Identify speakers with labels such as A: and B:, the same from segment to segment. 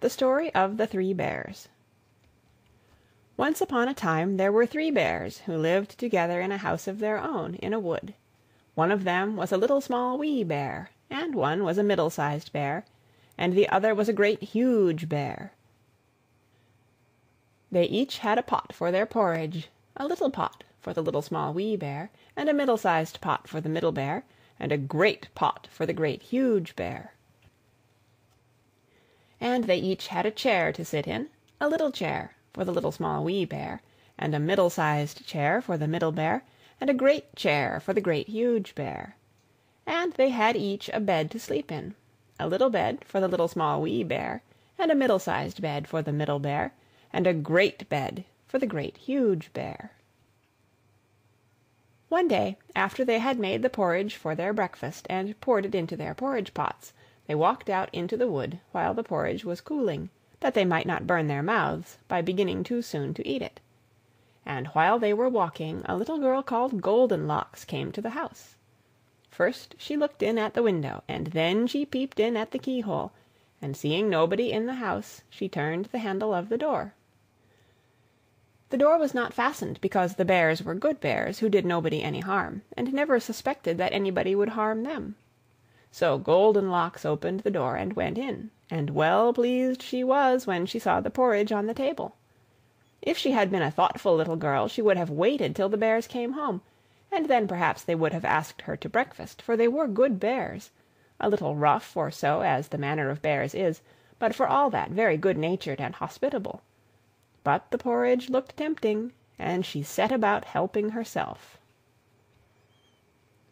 A: The Story of the Three Bears. Once upon a time there were three bears who lived together in a house of their own in a wood. One of them was a Little Small Wee Bear, and one was a middle-sized bear, and the other was a Great Huge Bear. They each had a pot for their porridge, a little pot for the Little Small Wee Bear, and a middle-sized pot for the Middle Bear, and a great pot for the Great Huge Bear. And they each had a chair to sit in, a little chair for the Little Small Wee Bear, and a middle-sized chair for the Middle Bear, and a great chair for the Great Huge Bear. And they had each a bed to sleep in, a little bed for the Little Small Wee Bear, and a middle-sized bed for the Middle Bear, and a great bed for the Great Huge Bear. One day, after they had made the porridge for their breakfast and poured it into their porridge pots, they walked out into the wood while the porridge was cooling, that they might not burn their mouths by beginning too soon to eat it. And while they were walking, a little girl called Goldenlocks came to the house. First she looked in at the window, and then she peeped in at the keyhole, and seeing nobody in the house, she turned the handle of the door. The door was not fastened, because the bears were good bears who did nobody any harm, and never suspected that anybody would harm them. So Goldenlocks opened the door and went in, and well pleased she was when she saw the porridge on the table. If she had been a thoughtful little girl, she would have waited till the bears came home, and then perhaps they would have asked her to breakfast, for they were good bears, a little rough or so, as the manner of bears is, but for all that very good-natured and hospitable. But the porridge looked tempting, and she set about helping herself.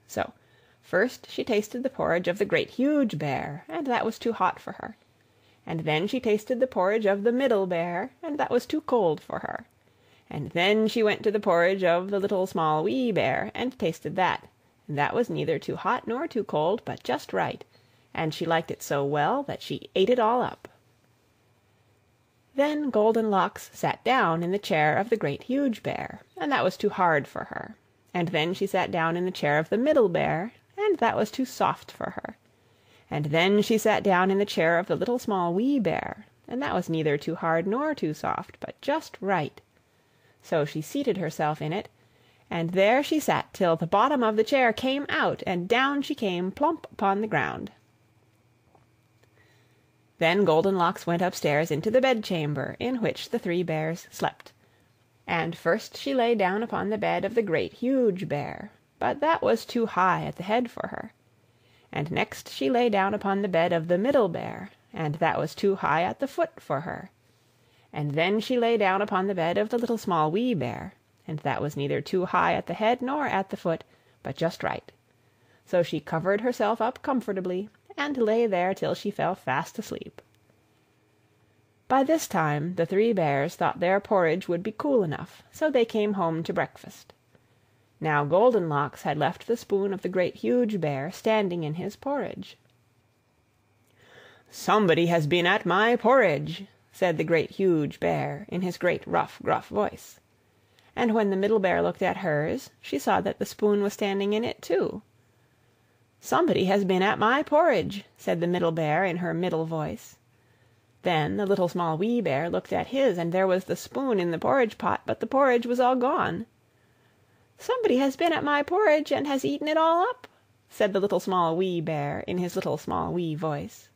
A: So first she tasted the porridge of the Great Huge Bear, and that was too hot for her. And then she tasted the porridge of the Middle Bear, and that was too cold for her. And then she went to the porridge of the Little Small Wee Bear, and tasted that, and that was neither too hot nor too cold, but just right, and she liked it so well that she ate it all up. Then Goldenlocks sat down in the chair of the Great Huge Bear, and that was too hard for her. And then she sat down in the chair of the Middle Bear, and that was too soft for her. And then she sat down in the chair of the Little Small Wee Bear, and that was neither too hard nor too soft, but just right. So she seated herself in it, and there she sat till the bottom of the chair came out, and down she came plump upon the ground. Then Goldenlocks went upstairs into the bedchamber in which the three bears slept. And first she lay down upon the bed of the Great Huge Bear, but that was too high at the head for her. And next she lay down upon the bed of the Middle Bear, and that was too high at the foot for her. And then she lay down upon the bed of the Little Small Wee Bear, and that was neither too high at the head nor at the foot, but just right. So she covered herself up comfortably, and lay there till she fell fast asleep. By this time the three bears thought their porridge would be cool enough, so they came home to breakfast. Now Goldenlocks had left the spoon of the Great Huge Bear standing in his porridge. "Somebody has been at my porridge," said the Great Huge Bear in his great rough, gruff voice. And when the Middle Bear looked at hers, she saw that the spoon was standing in it too. "Somebody has been at my porridge," said the Middle Bear in her middle voice. Then the Little Small Wee Bear looked at his, and there was the spoon in the porridge pot, but the porridge was all gone. "Somebody has been at my porridge and has eaten it all up," said the Little Small Wee Bear in his little small wee voice.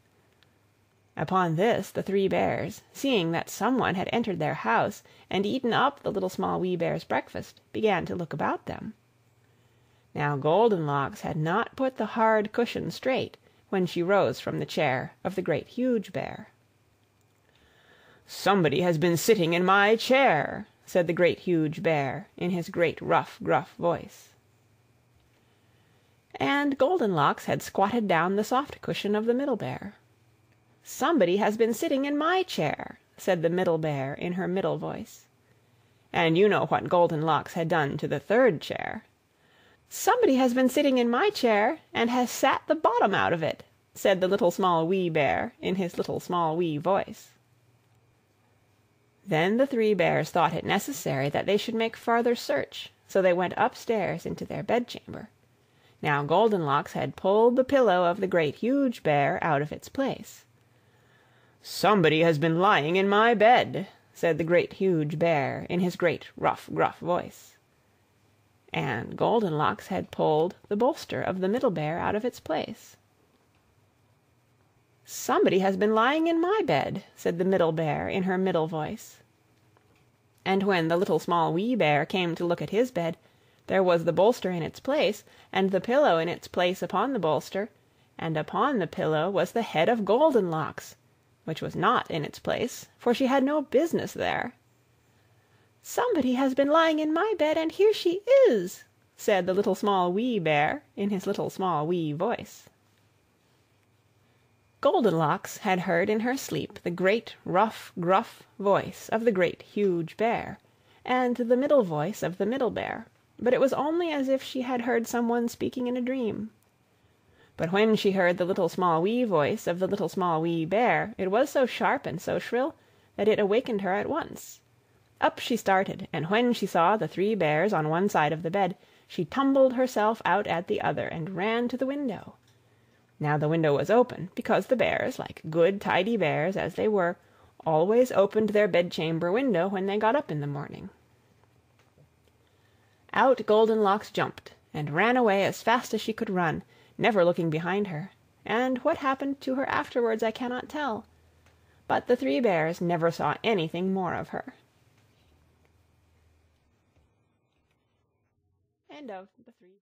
A: Upon this the three bears, seeing that someone had entered their house and eaten up the Little Small Wee Bear's breakfast, began to look about them. Now Goldenlocks had not put the hard cushion straight when she rose from the chair of the Great Huge Bear. "Somebody has been sitting in my chair," said the Great Huge Bear in his great rough, gruff voice. And Goldenlocks had squatted down the soft cushion of the Middle Bear. "Somebody has been sitting in my chair," said the Middle Bear in her middle voice. And you know what Goldenlocks had done to the third chair. "Somebody has been sitting in my chair, and has sat the bottom out of it," said the Little Small Wee Bear in his little small wee voice. Then the three bears thought it necessary that they should make farther search, so they went upstairs into their bedchamber. Now Goldenlocks had pulled the pillow of the Great Huge Bear out of its place.
B: "Somebody has been lying in my bed," said the Great, Huge Bear, in his great, rough, gruff voice. And Goldenlocks had pulled the bolster of the Middle Bear out of its place. "Somebody has been lying in my bed," said the Middle Bear, in her middle voice. And when the Little, Small, Wee Bear came to look at his bed, there was the bolster in its place, and the pillow in its place upon the bolster, and upon the pillow was the head of Goldenlocks, which was not in its place, for she had no business there. "Somebody has been lying in my bed, and here she is," said the Little, Small, Wee Bear, in his little, small, wee voice. Goldenlocks had heard in her sleep the great, rough, gruff voice of the Great, Huge Bear, and the middle voice of the Middle Bear, but it was only as if she had heard some one speaking in a dream. But when she heard the Little, Small, Wee voice of the Little, Small, Wee Bear, it was so sharp and so shrill that it awakened her at once. Up she started, and when she saw the 3 bears on one side of the bed, she tumbled herself out at the other, and ran to the window. Now the window was open, because the bears, like good tidy bears as they were, always opened their bedchamber window when they got up in the morning. Out Goldenlocks jumped, and ran away as fast as she could run, never looking behind her, and what happened to her afterwards I cannot tell. But the 3 bears never saw anything more of her. End of the 3